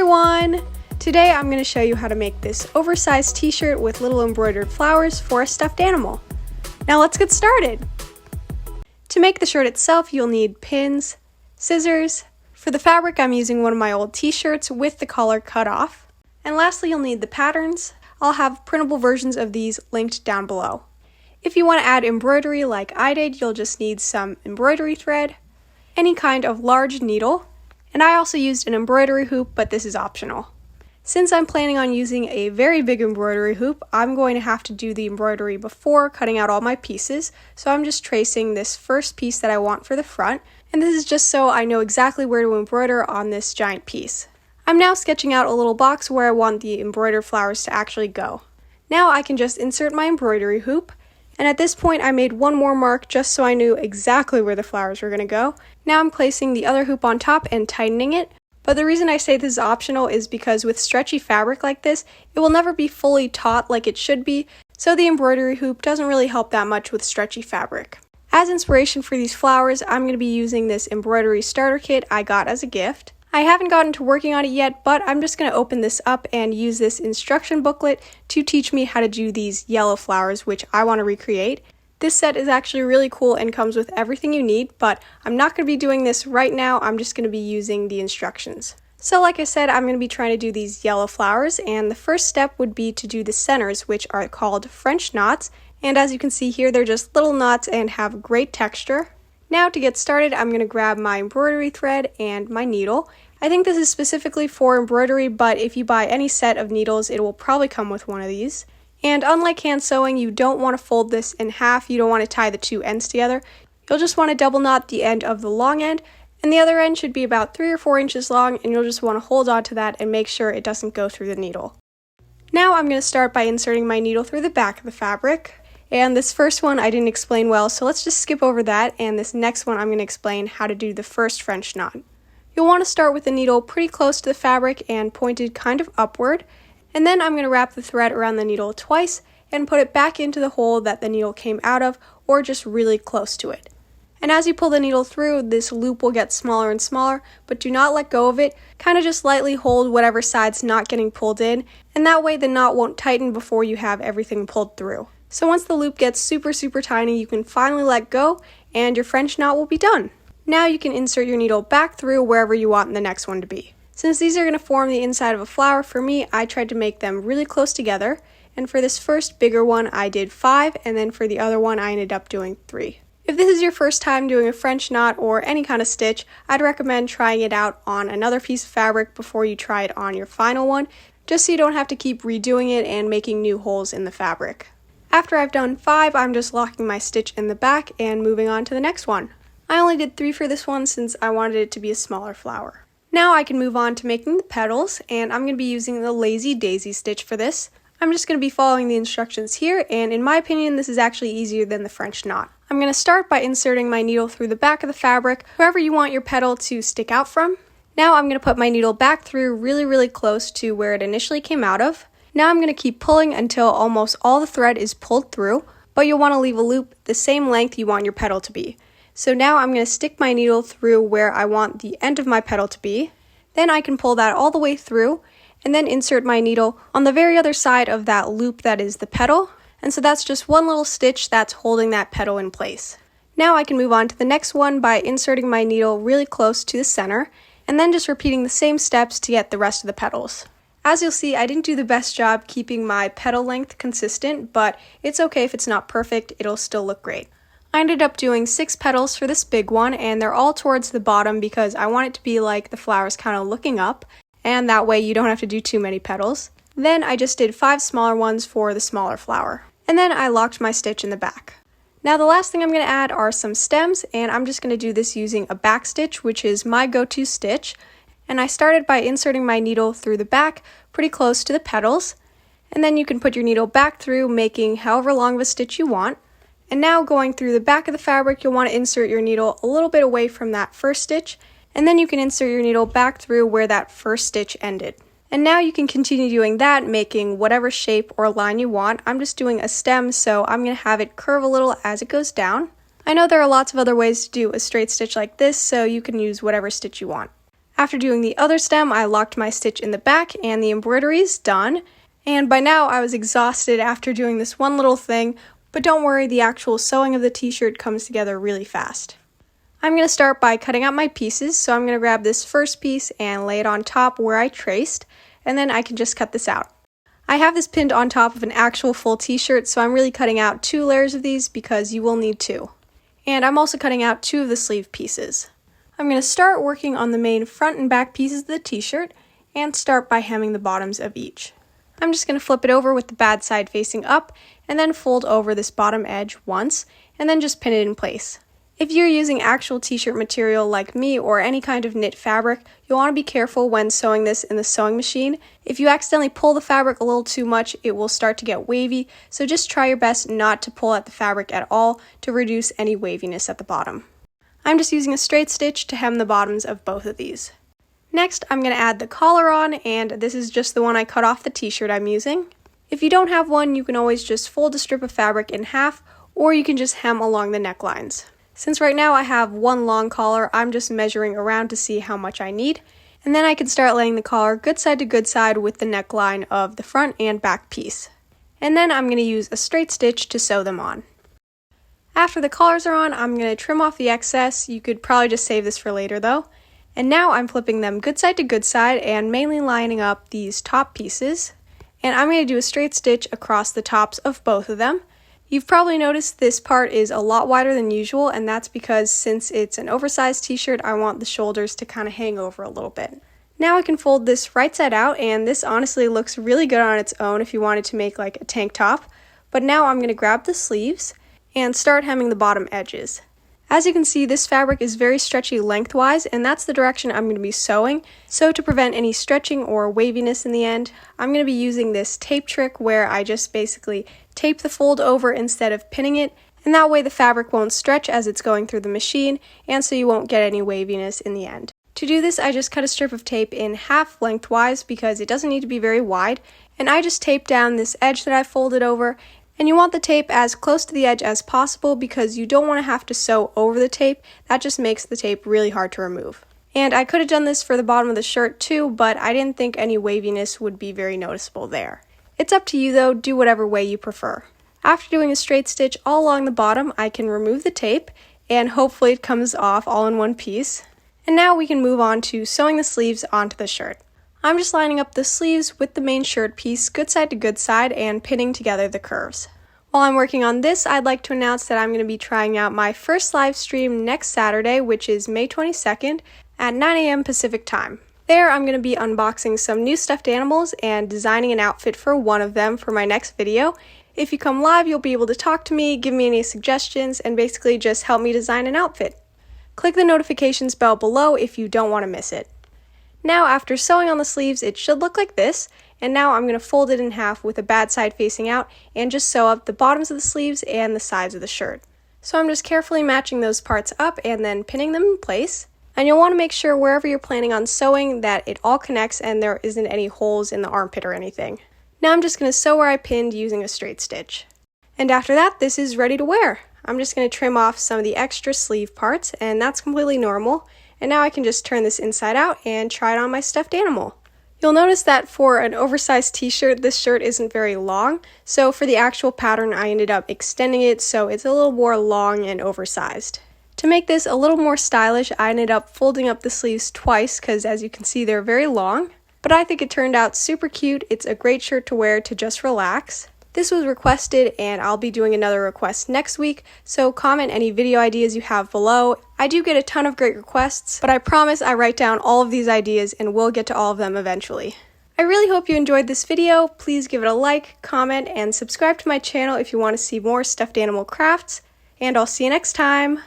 everyone! Today I'm going to show you how to make this oversized t-shirt with little embroidered flowers for a stuffed animal. Now let's get started! To make the shirt itself, you'll need pins, scissors. For the fabric, I'm using one of my old t-shirts with the collar cut off. And lastly, you'll need the patterns. I'll have printable versions of these linked down below. If you want to add embroidery like I did, you'll just need some embroidery thread, any kind of large needle, and I also used an embroidery hoop, but this is optional. Since I'm planning on using a very big embroidery hoop, I'm going to have to do the embroidery before cutting out all my pieces, so I'm just tracing this first piece that I want for the front, and this is just so I know exactly where to embroider on this giant piece. I'm now sketching out a little box where I want the embroidered flowers to actually go. Now I can just insert my embroidery hoop, and at this point I made one more mark just so I knew exactly where the flowers were going to go. Now I'm placing the other hoop on top and tightening it, but the reason I say this is optional is because with stretchy fabric like this, it will never be fully taut like it should be, so the embroidery hoop doesn't really help that much with stretchy fabric. As inspiration for these flowers, I'm going to be using this embroidery starter kit I got as a gift. I haven't gotten to working on it yet, but I'm just going to open this up and use this instruction booklet to teach me how to do these yellow flowers, which I want to recreate. This set is actually really cool and comes with everything you need, but I'm not going to be doing this right now. I'm just going to be using the instructions. So like I said, I'm going to be trying to do these yellow flowers, and the first step would be to do the centers, which are called French knots, and as you can see here, they're just little knots and have great texture. Now to get started, I'm going to grab my embroidery thread and my needle. I think this is specifically for embroidery, but if you buy any set of needles, it will probably come with one of these. And unlike hand sewing, you don't want to fold this in half. You don't want to tie the two ends together. You'll just want to double knot the end of the long end, and the other end should be about 3 or 4 inches long, and you'll just want to hold on to that and make sure it doesn't go through the needle. Now I'm going to start by inserting my needle through the back of the fabric. And this first one I didn't explain well, so let's just skip over that, and this next one I'm going to explain how to do the first French knot. You'll want to start with the needle pretty close to the fabric and pointed kind of upward, and then I'm going to wrap the thread around the needle twice and put it back into the hole that the needle came out of, or just really close to it. And as you pull the needle through, this loop will get smaller and smaller, but do not let go of it. Kind of just lightly hold whatever side's not getting pulled in, and that way the knot won't tighten before you have everything pulled through. So once the loop gets super tiny, you can finally let go, and your French knot will be done. Now you can insert your needle back through wherever you want the next one to be. Since these are going to form the inside of a flower, for me, I tried to make them really close together, and for this first bigger one I did 5, and then for the other one I ended up doing 3. If this is your first time doing a French knot or any kind of stitch, I'd recommend trying it out on another piece of fabric before you try it on your final one, just so you don't have to keep redoing it and making new holes in the fabric. After I've done 5, I'm just locking my stitch in the back and moving on to the next one. I only did 3 for this one since I wanted it to be a smaller flower. Now I can move on to making the petals, and I'm going to be using the Lazy Daisy stitch for this. I'm just going to be following the instructions here, and in my opinion this is actually easier than the French knot. I'm going to start by inserting my needle through the back of the fabric, wherever you want your petal to stick out from. Now I'm going to put my needle back through really close to where it initially came out of. Now I'm going to keep pulling until almost all the thread is pulled through, but you'll want to leave a loop the same length you want your petal to be. So now I'm going to stick my needle through where I want the end of my petal to be. Then I can pull that all the way through, and then insert my needle on the very other side of that loop that is the petal. And so that's just one little stitch that's holding that petal in place. Now I can move on to the next one by inserting my needle really close to the center, and then just repeating the same steps to get the rest of the petals. As you'll see, I didn't do the best job keeping my petal length consistent, but it's okay if it's not perfect, it'll still look great. I ended up doing 6 petals for this big one, and they're all towards the bottom because I want it to be like the flowers kind of looking up, and that way you don't have to do too many petals. Then I just did 5 smaller ones for the smaller flower, and then I locked my stitch in the back. Now the last thing I'm going to add are some stems, and I'm just going to do this using a back stitch, which is my go-to stitch. And I started by inserting my needle through the back pretty close to the petals, and then you can put your needle back through, making however long of a stitch you want. And now going through the back of the fabric, you'll want to insert your needle a little bit away from that first stitch, and then you can insert your needle back through where that first stitch ended. And now you can continue doing that, making whatever shape or line you want. I'm just doing a stem, so I'm going to have it curve a little as it goes down. I know there are lots of other ways to do a straight stitch like this, so you can use whatever stitch you want. After doing the other stem, I locked my stitch in the back and the embroidery is done. And by now I was exhausted after doing this one little thing, but don't worry, the actual sewing of the t-shirt comes together really fast. I'm going to start by cutting out my pieces, so I'm going to grab this first piece and lay it on top where I traced, and then I can just cut this out. I have this pinned on top of an actual full t-shirt, so I'm really cutting out 2 layers of these because you will need 2. And I'm also cutting out 2 of the sleeve pieces. I'm going to start working on the main front and back pieces of the t-shirt and start by hemming the bottoms of each. I'm just going to flip it over with the bad side facing up and then fold over this bottom edge once and then just pin it in place. If you're using actual t-shirt material like me or any kind of knit fabric, you'll want to be careful when sewing this in the sewing machine. If you accidentally pull the fabric a little too much, it will start to get wavy, so just try your best not to pull at the fabric at all to reduce any waviness at the bottom. I'm just using a straight stitch to hem the bottoms of both of these. Next, I'm going to add the collar on, and this is just the one I cut off the t-shirt I'm using. If you don't have one, you can always just fold a strip of fabric in half, or you can just hem along the necklines. Since right now I have one long collar, I'm just measuring around to see how much I need, and then I can start laying the collar good side with the neckline of the front and back piece. And then I'm going to use a straight stitch to sew them on. After the collars are on, I'm going to trim off the excess. You could probably just save this for later though. And now I'm flipping them good side and mainly lining up these top pieces. And I'm going to do a straight stitch across the tops of both of them. You've probably noticed this part is a lot wider than usual, and that's because since it's an oversized t-shirt, I want the shoulders to kind of hang over a little bit. Now I can fold this right side out, and this honestly looks really good on its own if you wanted to make like a tank top. But now I'm going to grab the sleeves and start hemming the bottom edges. As you can see, this fabric is very stretchy lengthwise, and that's the direction I'm going to be sewing. So to prevent any stretching or waviness in the end, I'm going to be using this tape trick where I just basically tape the fold over instead of pinning it, and that way the fabric won't stretch as it's going through the machine, and so you won't get any waviness in the end. To do this, I just cut a strip of tape in half lengthwise because it doesn't need to be very wide, and I just tape down this edge that I folded over. And you want the tape as close to the edge as possible because you don't want to have to sew over the tape. That just makes the tape really hard to remove. And I could have done this for the bottom of the shirt too, but I didn't think any waviness would be very noticeable there. It's up to you though, do whatever way you prefer. After doing a straight stitch all along the bottom, I can remove the tape, and hopefully it comes off all in one piece. And now we can move on to sewing the sleeves onto the shirt. I'm just lining up the sleeves with the main shirt piece good side and pinning together the curves. While I'm working on this, I'd like to announce that I'm going to be trying out my first live stream next Saturday, which is May 22nd at 9 a.m. Pacific time. There, I'm going to be unboxing some new stuffed animals and designing an outfit for one of them for my next video. If you come live, you'll be able to talk to me, give me any suggestions, and basically just help me design an outfit. Click the notifications bell below if you don't want to miss it. Now, after sewing on the sleeves, it should look like this, and now I'm going to fold it in half with the bad side facing out and just sew up the bottoms of the sleeves and the sides of the shirt. So I'm just carefully matching those parts up and then pinning them in place. And you'll want to make sure wherever you're planning on sewing that it all connects and there isn't any holes in the armpit or anything. Now I'm just going to sew where I pinned using a straight stitch. And after that, this is ready to wear. I'm just going to trim off some of the extra sleeve parts, and that's completely normal. And now I can just turn this inside out and try it on my stuffed animal. You'll notice that for an oversized t-shirt, this shirt isn't very long, so for the actual pattern I ended up extending it so it's a little more long and oversized. To make this a little more stylish, I ended up folding up the sleeves twice because as you can see they're very long, but I think it turned out super cute. It's a great shirt to wear to just relax. This was requested, and I'll be doing another request next week, so comment any video ideas you have below. I do get a ton of great requests, but I promise I write down all of these ideas and we'll get to all of them eventually. I really hope you enjoyed this video. Please give it a like, comment, and subscribe to my channel if you want to see more stuffed animal crafts, and I'll see you next time!